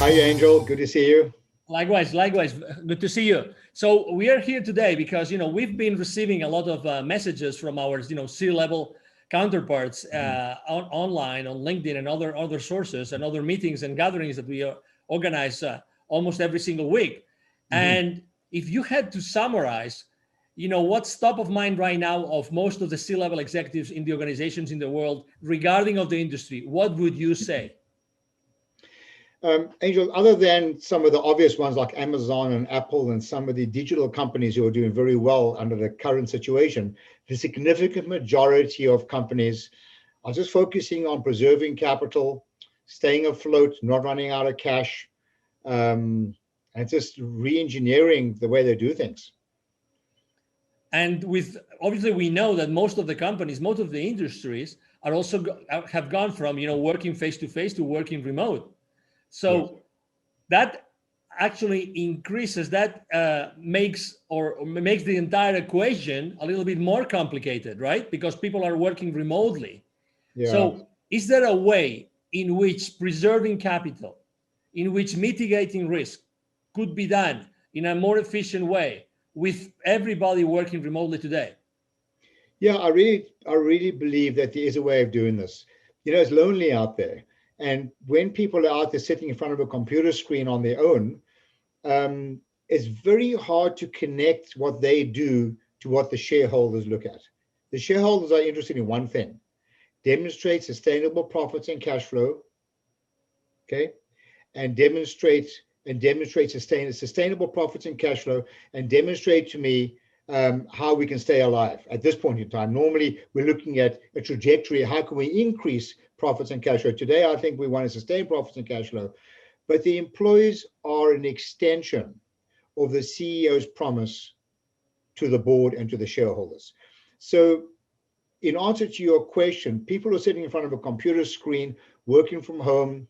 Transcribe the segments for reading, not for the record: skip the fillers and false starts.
Hi, Angel. Good to see you. Likewise, likewise. Good to see you. So we are here today because we've been receiving a lot of messages from our C-level counterparts online on LinkedIn and other sources and other meetings and gatherings that we organize almost every single week. And if you had to summarize, what's top of mind right now of most of the C-level executives in the organizations in the world regarding of the industry, what would you say? Angel, other than some of the obvious ones like Amazon and Apple and some of the digital companies who are doing very well under the current situation, the significant majority of companies are just focusing on preserving capital, staying afloat, not running out of cash, and just re-engineering the way they do things. And obviously we know that most of the companies, most of the industries are also have gone from working face to face to working remote. So yes, that actually increases, that makes the entire equation a little bit more complicated, right? Because people are working remotely. Yeah. So is there a way in which preserving capital, in which mitigating risk could be done in a more efficient way with everybody working remotely today? Yeah, I really believe that there is a way of doing this. It's lonely out there. And when people are out there sitting in front of a computer screen on their own, it's very hard to connect what they do to what the shareholders look at. The shareholders are interested in one thing: demonstrate sustainable profits and cash flow, okay? And demonstrate sustainable profits and cash flow, and demonstrate to me how we can stay alive at this point in time. Normally, we're looking at a trajectory. How can we increase profits and cash flow? Today, I think we want to sustain profits and cash flow, but the employees are an extension of the CEO's promise to the board and to the shareholders. So in answer to your question, people are sitting in front of a computer screen, working from home,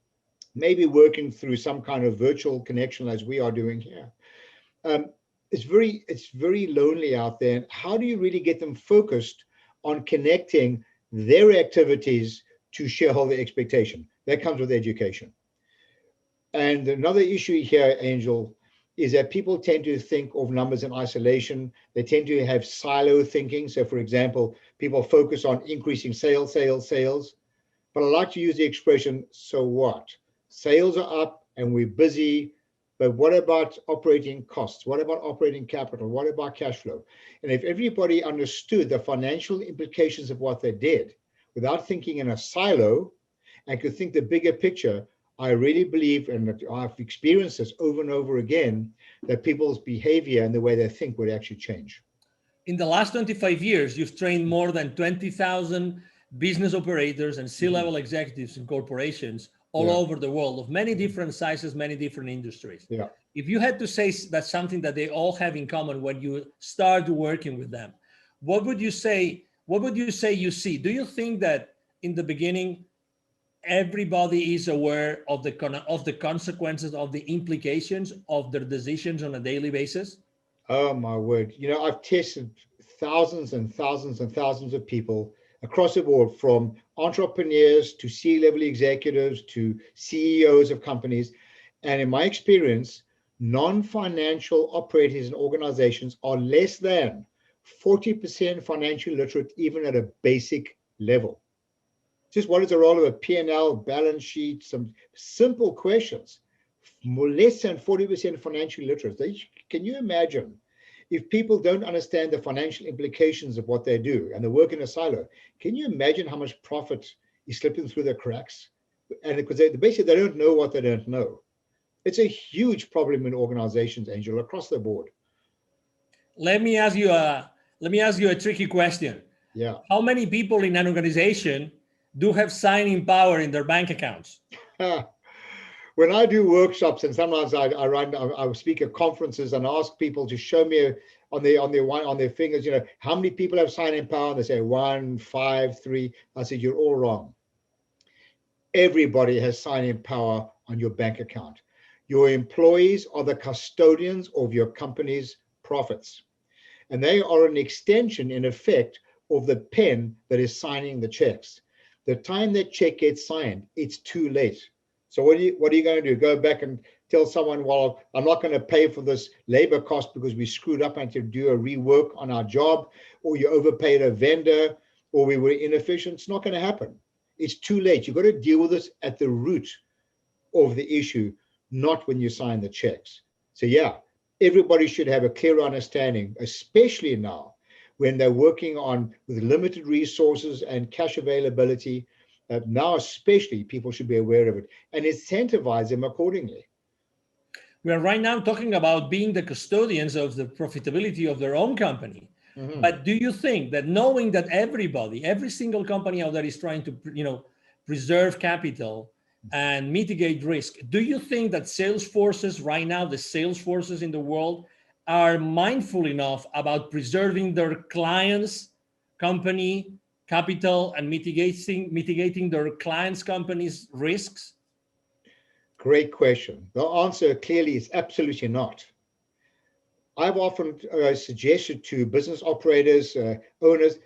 maybe working through some kind of virtual connection as we are doing here. It's very lonely out there. How do you really get them focused on connecting their activities to shareholder expectation? That comes with education. And another issue here, Angel, is that people tend to think of numbers in isolation. They tend to have silo thinking. So for example, people focus on increasing sales. But I like to use the expression, so what? Sales are up and we're busy, but what about operating costs? What about operating capital? What about cash flow? And if everybody understood the financial implications of what they did without thinking in a silo and could think the bigger picture, I really believe, and I've experienced this over and over again, that people's behavior and the way they think would actually change. In the last 25 years, you've trained more than 20,000 business operators and C-level executives in corporations all over the world of many different sizes, many different industries. Yeah. If you had to say that's something that they all have in common when you start working with them, what would you say you see? Do you think that in the beginning, everybody is aware of the consequences, of the implications of their decisions on a daily basis? Oh my word. I've tested thousands and thousands and thousands of people across the board, from entrepreneurs to C-level executives to CEOs of companies. And in my experience, non-financial operators and organizations are less than 40% financially literate, even at a basic level. Just what is the role of a P&L, balance sheet, some simple questions. Less than 40% financially literate. Can you imagine if people don't understand the financial implications of what they do and they work in a silo? Can you imagine how much profit is slipping through the cracks? And because basically they don't know what they don't know. It's a huge problem in organizations, Angel, across the board. Let me ask you a tricky question. Yeah. How many people in an organization do have signing power in their bank accounts? When I do workshops, and sometimes I speak at conferences and ask people to show me on their fingers, how many people have signing power? And they say 1, 5, 3. I said, you're all wrong. Everybody has signing power on your bank account. Your employees are the custodians of your company's profits, and they are an extension, in effect, of the pen that is signing the checks. The time that check gets signed, it's too late. So what are you going to do? Go back and tell someone, well, I'm not going to pay for this labor cost because we screwed up and to do a rework on our job, or you overpaid a vendor, or we were inefficient. It's not going to happen. It's too late. You've got to deal with this at the root of the issue, not when you sign the checks. So yeah, everybody should have a clear understanding, especially now when they're working on with limited resources and cash availability. Now especially people should be aware of it and incentivize them accordingly. We are right now talking about being the custodians of the profitability of their own company. Mm-hmm. But do you think that knowing that every single company out there is trying to, preserve capital and mitigate risk, do you think that sales forces right now, the sales forces in the world, are mindful enough about preserving their clients' company capital and mitigating their clients' companies' risks? Great question. The answer clearly is absolutely not. I've often suggested to business operators, owners,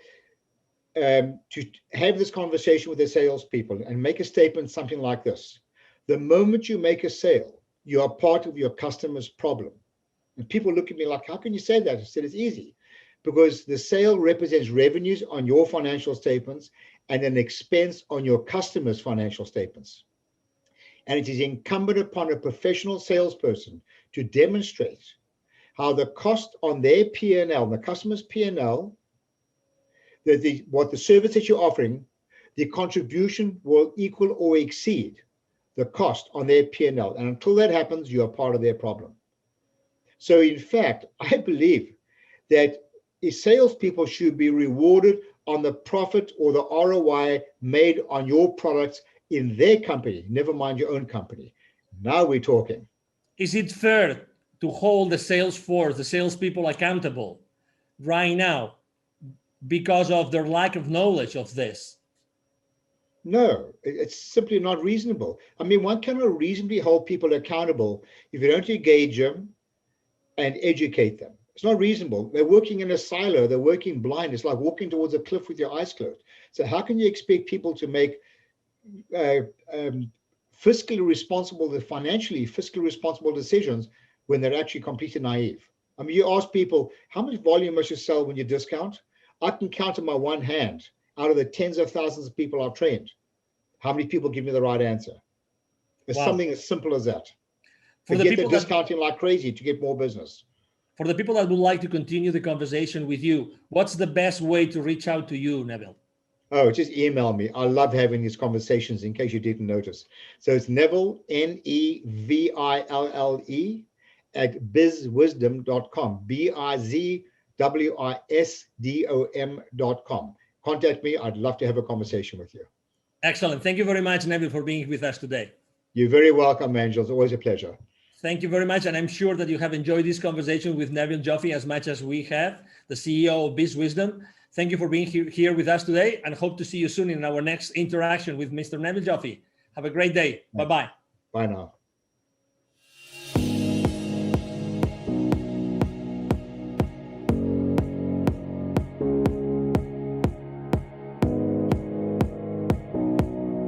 to have this conversation with their salespeople and make a statement something like this: the moment you make a sale, you are part of your customer's problem. And people look at me like, how can you say that? I said, it's easy. Because the sale represents revenues on your financial statements and an expense on your customer's financial statements. And it is incumbent upon a professional salesperson to demonstrate how the cost on their P&L, the customer's P&L, what the service that you're offering, the contribution will equal or exceed the cost on their P&L. And until that happens, you are part of their problem. So in fact, I believe that salespeople should be rewarded on the profit or the ROI made on your products in their company, never mind your own company. Now we're talking. Is it fair to hold the sales force, the salespeople accountable right now because of their lack of knowledge of this? No, it's simply not reasonable. I mean, one cannot reasonably hold people accountable if you don't engage them and educate them. It's not reasonable. They're working in a silo. They're working blind. It's like walking towards a cliff with your eyes closed. So how can you expect people to make fiscally responsible decisions when they're actually completely naive? I mean, you ask people, how much volume must you sell when you discount? I can count on my one hand out of the tens of thousands of people I've trained. How many people give me the right answer? It's something as simple as that. Forget the discounting like crazy to get more business. For the people that would like to continue the conversation with you, what's the best way to reach out to you, Neville? Oh, just email me. I love having these conversations, in case you didn't notice. So it's Neville, Neville, at bizwisdom.com, bizwisdom.com. Contact me. I'd love to have a conversation with you. Excellent. Thank you very much, Neville, for being with us today. You're very welcome, Angel. It's always a pleasure. Thank you very much. And I'm sure that you have enjoyed this conversation with Neville Joffe as much as we have, the CEO of BizWisdom. Thank you for being here with us today, and hope to see you soon in our next interaction with Mr. Neville Joffe. Have a great day. Bye-bye. Bye now.